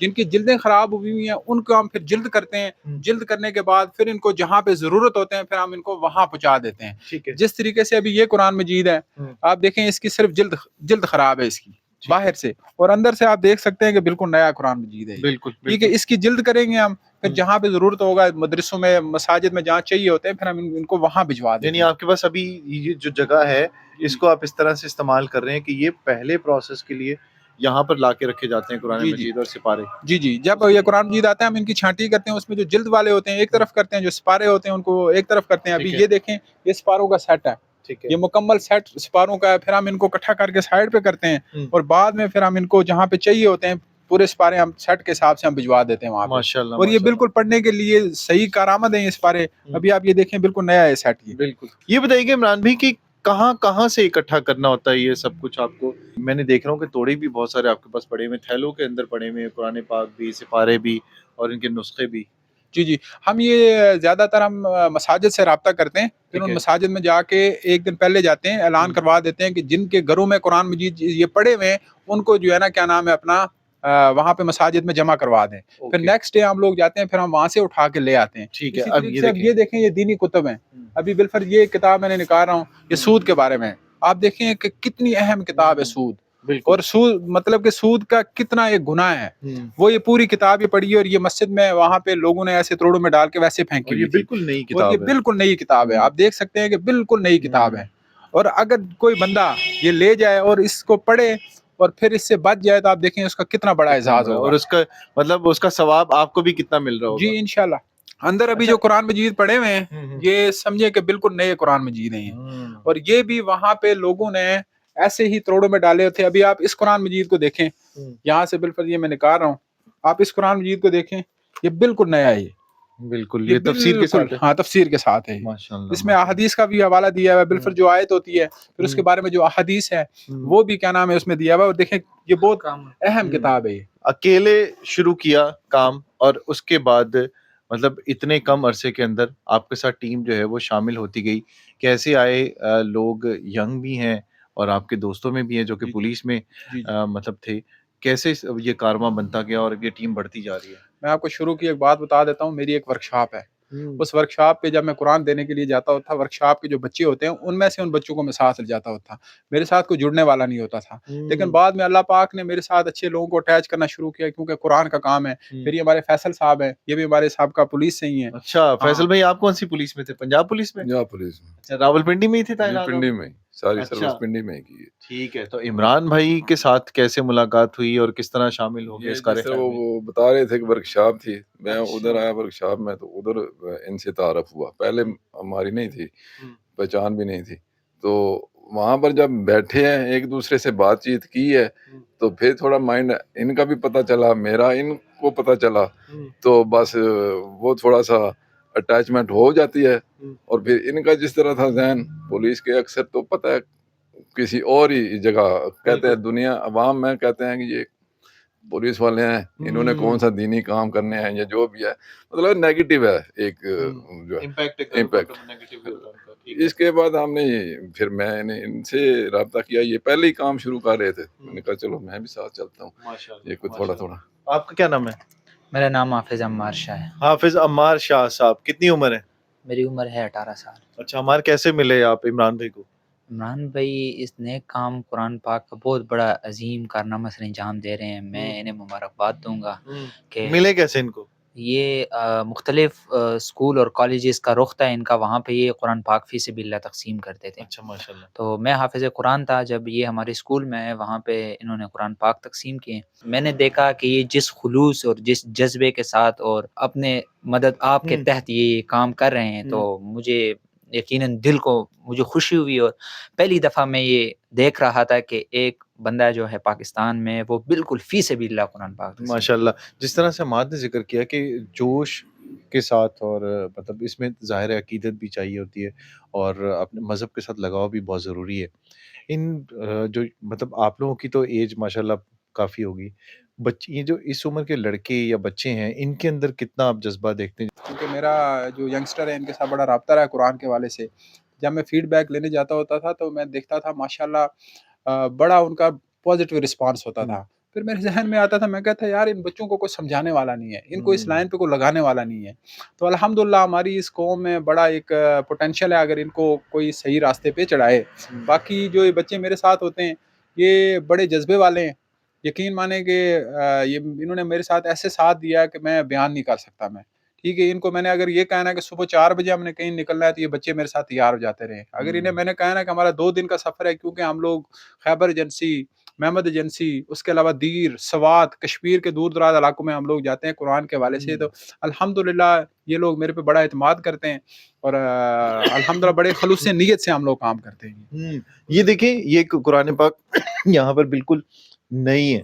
جن کی جلدیں خراب ہوئی ہوئی ہیں ان کو ہم پھر جلد کرتے ہیں. جلد کرنے کے بعد پھر ان کو جہاں پہ ضرورت ہوتے ہیں پھر ہم ان کو وہاں پہنچا دیتے ہیں. ٹھیک ہے. جس طریقے سے ابھی یہ قرآن مجید ہے, آپ دیکھیں اس کی صرف جلد خراب ہے اس کی باہر سے, اور اندر سے آپ دیکھ سکتے ہیں کہ بالکل نیا قرآن مجید ہے. بالکل ٹھیک ہے, اس کی جلد کریں گے ہم, پھر جہاں پہ ضرورت ہوگا مدرسوں میں مساجد میں جہاں چاہیے ہوتے ہیں پھر ہم ان کو وہاں بھجوا دیں. یعنی آپ کے پاس ابھی یہ جو جگہ ہے اس کو آپ اس طرح سے استعمال کر رہے ہیں کہ یہ پہلے پروسیس کے لیے یہاں پر لا کے رکھے جاتے ہیں قرآن مجید اور سپارے. جی جب یہ قرآن مجید آتا ہے ہم ان کی چھانٹی کرتے ہیں, اس میں جو جلد والے ہوتے ہیں ایک طرف کرتے ہیں, جو سپارے ہوتے ہیں ان کو ایک طرف کرتے ہیں. ابھی یہ دیکھیں یہ سپاروں کا سیٹ ہے, یہ مکمل سیٹ سپاروں کا ہے. پھر ہم ان کو اکٹھا کر کے سائڈ پہ کرتے ہیں اور بعد میں پھر ہم ان کو جہاں پہ چاہیے ہوتے ہیں پورے سپارے ہم سیٹ کے حساب سے ہم بھجوا دیتے ہیں وہاں پہ. اور یہ بالکل پڑھنے کے لیے صحیح کارآمد ہیں یہ سپارے. ابھی آپ یہ دیکھیں بالکل نیا ہے سیٹ. بالکل. یہ بتائیے کہ عمران بھائی کہ کہاں سے اکٹھا کرنا ہوتا ہے یہ سب کچھ آپ کو؟ میں نے دیکھ رہا ہوں کہ توڑے بھی بہت سارے آپ کے پاس پڑے ہوئے, تھیلوں کے اندر پڑے ہوئے, قرآن پاک بھی, سپارے بھی اور ان کے نسخے بھی. جی ہم یہ زیادہ تر ہم مساجد سے رابطہ کرتے ہیں, پھر ان مساجد میں جا کے ایک دن پہلے جاتے ہیں, اعلان کروا دیتے ہیں کہ جن کے گھروں میں قرآن مجید یہ پڑھے ہوئے ہیں ان کو جو ہے نا کیا نام ہے اپنا وہاں پہ مساجد میں جمع کروا دیں. پھر نیکسٹ ڈے ہم لوگ جاتے ہیں, پھر ہم وہاں سے اٹھا کے لے آتے ہیں. ٹھیک ہے. اب یہ دیکھیں یہ دینی کتب ہیں. ابھی بالفرض یہ کتاب میں نے نکال رہا ہوں, یہ سود کے بارے میں. آپ دیکھیں کہ کتنی اہم کتاب ہے سود, اور سود مطلب کہ سود کا کتنا ایک گناہ ہے. وہ یہ پوری کتاب یہ پڑھی ہے, اور یہ مسجد میں وہاں پہ لوگوں نے ایسے توڑوں میں ڈال کے ویسے پھینکی ہوئی. بالکل نئی کتاب ہے, بالکل نئی کتاب ہے. آپ دیکھ سکتے ہیں کہ بالکل نئی کتاب ہے. اور اگر کوئی بندہ یہ لے جائے اور اس کو پڑھے اور پھر اس سے بچ جائے تو آپ دیکھیں اس کا کتنا بڑا اعزاز ہوگا, اور اس کا مطلب اس کا ثواب آپ کو بھی کتنا مل رہا ہوگا. جی انشاءاللہ. اندر ابھی جو قرآن مجید پڑھے ہوئے ہیں یہ سمجھے کہ بالکل نئے قرآن مجید ہیں, اور یہ بھی وہاں پہ لوگوں نے ایسے ہی توڑوں میں ڈالے تھے. ابھی آپ اس قرآن مجید کو دیکھیں, یہاں سے بالفرض یہ میں نکال رہا ہوں, آپ اس قرآن مجید کو دیکھیں یہ بالکل نیا ہے. بالکل یہ تفسیر کے ساتھ, ہاں تفسیر کے ساتھ ہے. اس میں احادیث کا بھی حوالہ دیا ہوا ہے, بالفرض جو آیت ہوتی ہے پھر اس کے بارے میں جو احادیث ہے وہ بھی کیا نام ہے اس میں دیا ہوا ہے. اور دیکھیں یہ بہت اہم کتاب ہے. اکیلے شروع کیا کام, اور اس کے بعد مطلب اتنے کم عرصے کے اندر آپ کے ساتھ ٹیم جو ہے وہ شامل ہوتی گئی. کیسے آئے لوگ, ینگ بھی ہیں اور آپ کے دوستوں میں بھی ہیں جو کہ پولیس میں مطلب تھے, کیسے یہ کارواں بنتا گیا اور یہ ٹیم بڑھتی جا رہی ہے؟ میں آپ کو شروع کی ایک بات بتا دیتا ہوں. میری ایک ورکشاپ ہے, اس ورکشاپ پہ جب میں قرآن دینے کے لیے جاتا ہوتا, ورکشاپ کے جو بچے ہوتے ہیں ان میں سے ان بچوں کو میں ساتھ لے جاتا ہوتا. میرے ساتھ کوئی جڑنے والا نہیں ہوتا تھا, لیکن بعد میں اللہ پاک نے میرے ساتھ اچھے لوگوں کو اٹیچ کرنا شروع کیا کیونکہ قرآن کا کام ہے. پھر یہ ہمارے فیصل صاحب ہیں, یہ بھی ہمارے سابقہ پولیس سے ہی ہیں. اچھا فیصل بھائی, آپ کون سی پولیس میں تھے؟ پنجاب پولیس میں؟ پنجاب پولیس میں. اچھا, راولپنڈی میں ہی تھے تعینات؟ پنڈی میں, ساری سروس پنڈی میں کی ہے. ٹھیک ہے. تو عمران بھائی کے ساتھ کیسے ملاقات ہوئی اور کس طرح شامل ہو گئے اس کارے؟ وہ بتا رہے تھے کہ ورکشاپ تھی, میں ادھر آیا ورکشاپ میں, تو ادھر ان سے تعارف ہوا. پہلے ہماری نہیں تھی, پہچان بھی نہیں تھی. تو وہاں پر جب بیٹھے ہیں ایک دوسرے سے بات چیت کی ہے تو پھر تھوڑا مائنڈ ان کا بھی پتہ چلا, میرا ان کو پتہ چلا, تو بس وہ تھوڑا سا اٹیچمنٹ ہو جاتی ہے. اور پھر ان کا جس طرح تھا ذہن, پولیس کے اکثر تو پتہ ہے کسی اور ہی جگہ کہتے ہیں, دنیا عوام میں کہتے ہیں کہ یہ پولیس والے ہیں, انہوں نے کون سا دینی کام کرنے ہیں یا جو بھی ہے, مطلب نیگیٹو ہے ایک جو امپیکٹ. اس کے بعد ہم نے پھر میں نے ان سے رابطہ کیا, یہ پہلے ہی کام شروع کر رہے تھے, میں نے کہا چلو میں بھی ساتھ چلتا ہوں, یہ کوئی تھوڑا تھوڑا. آپ کا کیا نام ہے؟ میرا نام حافظ عمار شاہ ہے. حافظ عمار شاہ صاحب, کتنی عمر ہے؟ میری عمر ہے 18 سال. اچھا, عمار کیسے ملے آپ عمران بھائی کو؟ عمران بھائی اس نیک کام قرآن پاک کا بہت بڑا عظیم کارنامہ سر انجام دے رہے ہیں. میں انہیں مبارکباد دوں گا کہ ملے کیسے ان کو؟ یہ مختلف اسکول اور کالجز کا رخ تھا ان کا, وہاں پہ یہ قرآن پاک فی سبیل اللہ تقسیم کرتے تھے. اچھا ماشاءاللہ. تو میں حافظ قرآن تھا جب یہ ہمارے اسکول میں آئے, وہاں پہ انہوں نے قرآن پاک تقسیم کیے. میں نے دیکھا کہ یہ جس خلوص اور جس جذبے کے ساتھ اور اپنے مدد آپ کے تحت یہ کام کر رہے ہیں, تو مجھے یقیناً دل کو مجھے خوشی ہوئی. اور پہلی دفعہ میں یہ دیکھ رہا تھا کہ ایک بندہ جو ہے پاکستان میں وہ بالکل فی سبیل اللہ قرآن پاک. ماشاءاللہ. جس طرح سے ماد نے ذکر کیا کہ جوش کے ساتھ, اور مطلب اس میں ظاہر عقیدت بھی چاہیے ہوتی ہے اور اپنے مذہب کے ساتھ لگاؤ بھی بہت ضروری ہے. ان جو مطلب آپ لوگوں کی تو ایج ماشاءاللہ کافی ہوگی, بچے یہ جو اس عمر کے لڑکے یا بچے ہیں, ان کے اندر کتنا آپ جذبہ دیکھتے ہیں؟ کیونکہ میرا جو ینگسٹر ہے ان کے ساتھ بڑا رابطہ رہا قرآن کے والے سے. جب میں فیڈ بیک لینے جاتا ہوتا تھا تو میں دیکھتا تھا ماشاءاللہ بڑا ان کا پازیٹیو رسپانس ہوتا تھا. پھر میرے ذہن میں آتا تھا، میں کہتا یار ان بچوں کو کوئی سمجھانے والا نہیں ہے، ان کو اس لائن پہ کوئی لگانے والا نہیں ہے. تو الحمدللہ ہماری اس قوم میں بڑا ایک پوٹینشیل ہے اگر ان کو کوئی صحیح راستے پہ چڑھائے. باقی جو یہ بچے میرے ساتھ ہوتے ہیں یہ بڑے جذبے والے ہیں. یقین مانیں کہ یہ انہوں نے میرے ساتھ ایسے ساتھ دیا کہ میں بیان نہیں کر سکتا. میں ٹھیک ہے، ان کو میں نے اگر یہ کہنا ہے کہ صبح 4 بجے ہم نے کہیں نکلنا ہے تو یہ بچے میرے ساتھ تیار ہو جاتے رہے. اگر انہیں میں نے کہنا ہے کہ ہمارا 2 دن کا سفر ہے، کیونکہ ہم لوگ خیبر ایجنسی، محمد ایجنسی، اس کے علاوہ دیر، سوات، کشمیر کے دور دراز علاقوں میں ہم لوگ جاتے ہیں قرآن کے حوالے سے، تو الحمدللہ یہ لوگ میرے پہ بڑا اعتماد کرتے ہیں اور الحمدللہ بڑے خلوص نیت سے ہم لوگ کام کرتے ہیں. یہ دیکھیں، یہ قرآن پاک یہاں پر بالکل نہیں ہے.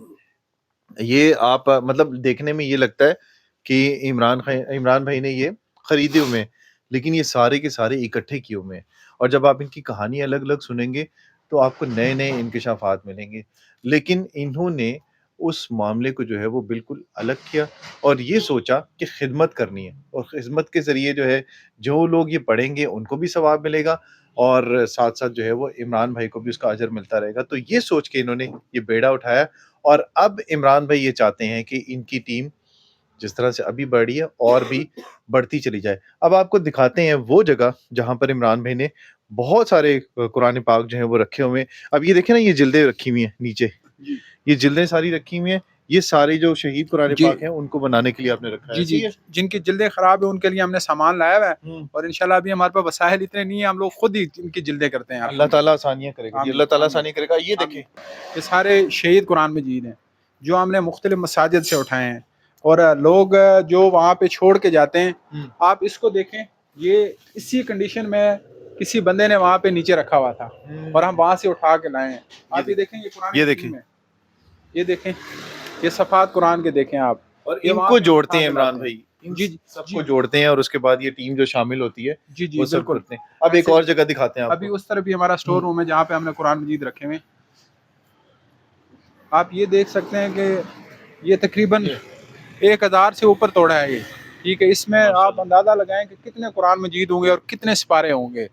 یہ آپ مطلب دیکھنے میں یہ لگتا ہے کہ عمران بھائی نے یہ خریدے ہوئے ہیں، لیکن یہ سارے کے سارے اکٹھے کیے ہوئے ہیں. اور جب آپ ان کی کہانی الگ الگ سنیں گے تو آپ کو نئے نئے انکشافات ملیں گے. لیکن انہوں نے اس معاملے کو جو ہے وہ بالکل الگ کیا اور یہ سوچا کہ خدمت کرنی ہے، اور خدمت کے ذریعے جو ہے جو لوگ یہ پڑھیں گے ان کو بھی ثواب ملے گا اور ساتھ ساتھ جو ہے وہ عمران بھائی کو بھی اس کا اجر ملتا رہے گا. تو یہ سوچ کے انہوں نے یہ بیڑا اٹھایا اور اب عمران بھائی یہ چاہتے ہیں کہ ان کی ٹیم جس طرح سے ابھی بڑھی ہے اور بھی بڑھتی چلی جائے. اب آپ کو دکھاتے ہیں وہ جگہ جہاں پر عمران بھائی نے بہت سارے قرآن پاک جو ہیں وہ رکھے ہوئے ہیں. اب یہ دیکھیں نا، یہ جلدیں رکھی ہوئی ہیں نیچے، یہ جلدیں ساری رکھی ہوئی ہیں. یہ سارے جو شہید قرآن پاک ہیں ان کو بنانے کے لیے آپ نے رکھا ہے. جی جن کی جلدیں خراب ہیں ان کے لیے ہم نے سامان لایا ہوا ہے، اور انشاءاللہ ابھی ہمارے پاس وسائل اتنے نہیں ہیں، ہم لوگ خود ہی ان کی جلدیں کرتے ہیں. اللہ تعالیٰ آسانیاں کرے گا، اللہ تعالیٰ آسانی کرے گا. یہ دیکھیں، یہ سارے شہید قرآن مجید ہیں جو ہم نے مختلف مساجد سے اٹھائے ہیں، اور لوگ جو وہاں پہ چھوڑ کے جاتے ہیں. آپ اس کو دیکھیں، یہ اسی کنڈیشن میں کسی بندے نے وہاں پہ نیچے رکھا ہوا تھا اور ہم وہاں سے اٹھا کے لائے ہیں. آپ یہ دیکھیں، یہ قرآن یہ دیکھیں، یہ دیکھیں، یہ صفحات قرآن کے دیکھیں آپ. اور ان کو جوڑتے ہیں عمران بھائی، جی سب کو جوڑتے ہیں اور اس کے بعد یہ ٹیم جو شامل ہوتی ہے جی وہ سب بالکل. کرتے ہیں. اب ایک اور جگہ دکھاتے ہیں آپ ابھی کو. اس طرف بھی ہمارا سٹور روم ہے جہاں پہ ہم نے قرآن مجید رکھے ہوئے. آپ یہ دیکھ سکتے ہیں کہ یہ تقریباً 1000 سے اوپر توڑا ہے یہ. ٹھیک ہے، اس میں آپ اندازہ لگائیں کہ کتنے قرآن مجید ہوں گے اور کتنے سپارے ہوں گے.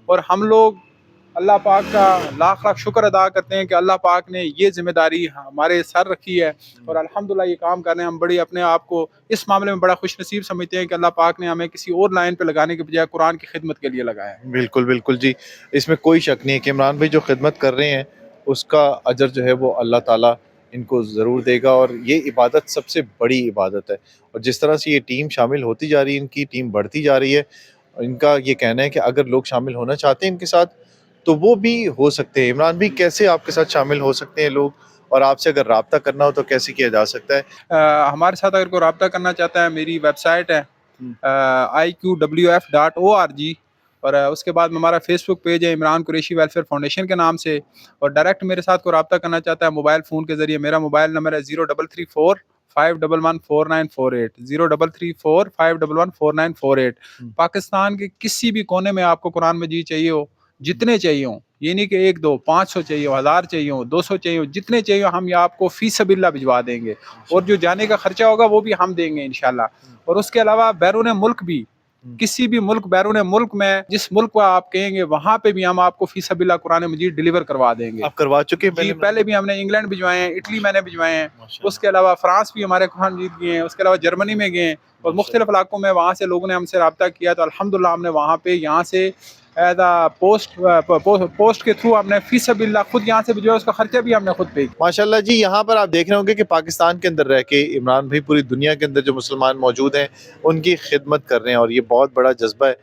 اور ہم لوگ اللہ پاک کا لاکھ لاکھ شکر ادا کرتے ہیں کہ اللہ پاک نے یہ ذمہ داری ہمارے سر رکھی ہے اور الحمدللہ یہ کام کر رہے ہیں. ہم بڑی اپنے آپ کو اس معاملے میں بڑا خوش نصیب سمجھتے ہیں کہ اللہ پاک نے ہمیں کسی اور لائن پہ لگانے کے بجائے قرآن کی خدمت کے لیے لگایا ہے. بالکل بالکل جی، اس میں کوئی شک نہیں ہے کہ عمران بھائی جو خدمت کر رہے ہیں اس کا اجر جو ہے وہ اللہ تعالیٰ ان کو ضرور دے گا. اور یہ عبادت سب سے بڑی عبادت ہے، اور جس طرح سے یہ ٹیم شامل ہوتی جا رہی ہے، ان کی ٹیم بڑھتی جا رہی ہے. ان کا یہ کہنا ہے کہ اگر لوگ شامل ہونا چاہتے ہیں ان کے ساتھ تو وہ بھی ہو سکتے ہیں. عمران بھی کیسے آپ کے ساتھ شامل ہو سکتے ہیں لوگ، اور آپ سے اگر رابطہ کرنا ہو تو کیسے کیا جا سکتا ہے؟ ہمارے ساتھ اگر کوئی رابطہ کرنا چاہتا ہے، میری ویب سائٹ ہے iqwf.org، اور اس کے بعد ہمارا فیس بک پیج ہے عمران قریشی ویلفیئر فاؤنڈیشن کے نام سے. اور ڈائریکٹ میرے ساتھ کوئی رابطہ کرنا چاہتا ہے موبائل فون کے ذریعے، میرا موبائل نمبر ہے 0334511948 0334511948. پاکستان کے کسی بھی کونے میں آپ کو قرآن مجید چاہیے ہو، جتنے چاہیے ہوں، یہ نہیں کہ 1 2 500 چاہیے ہو، 1000 چاہیے ہو، 200 چاہیے ہو، جتنے چاہیے ہو ہم یہ آپ کو فی سبیل اللہ بھجوا دیں گے. اور جو جانے کا خرچہ ہوگا وہ بھی ہم دیں گے انشاءاللہ. اور اس کے علاوہ بیرون ملک بھی، کسی بھی ملک، بیرون ملک میں جس ملک کو آپ کہیں گے وہاں پہ بھی ہم آپ کو فی سبیل اللہ قرآن مجید ڈیلیور کروا دیں گے. آپ کروا چکے ہیں جی، پہلے بھی ہم نے انگلینڈ بھجوائے ہیں، اٹلی میں نے بھجوائے ہیں، اس کے علاوہ فرانس بھی ہمارے قرآن مجید گئے ہیں، اس کے علاوہ جرمنی میں گئے ہیں، اور مختلف علاقوں میں وہاں سے لوگوں نے ہم سے رابطہ کیا تو الحمدللہ ہم نے وہاں پہ یہاں سے ایز اے پوسٹ کے تھرو ہم نے فی سبیل اللہ خود یہاں سے بھجوایا، اس کا خرچہ بھی ہم نے خود پے کیا. ماشاءاللہ جی. یہاں پر آپ دیکھ رہے ہوں گے کہ پاکستان کے اندر رہ کے عمران بھائی پوری دنیا کے اندر جو مسلمان موجود ہیں ان کی خدمت کر رہے ہیں، اور یہ بہت بڑا جذبہ ہے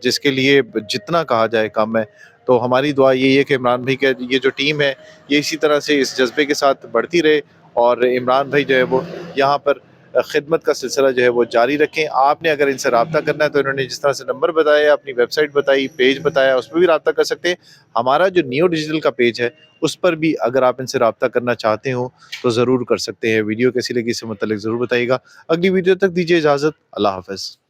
جس کے لیے جتنا کہا جائے کم ہے. تو ہماری دعا یہی ہے کہ عمران بھائی کا یہ جو ٹیم ہے یہ اسی طرح سے اس جذبے کے ساتھ بڑھتی رہے، اور عمران بھائی جو ہے وہ یہاں پر خدمت کا سلسلہ جو ہے وہ جاری رکھیں. آپ نے اگر ان سے رابطہ کرنا ہے تو انہوں نے جس طرح سے نمبر بتایا، اپنی ویب سائٹ بتائی، پیج بتایا، اس پہ بھی رابطہ کر سکتے ہیں. ہمارا جو نیو ڈیجیٹل کا پیج ہے اس پر بھی اگر آپ ان سے رابطہ کرنا چاہتے ہو تو ضرور کر سکتے ہیں. ویڈیو کیسی لگی اس سے متعلق ضرور بتائیے گا. اگلی ویڈیو تک دیجیے اجازت. اللہ حافظ.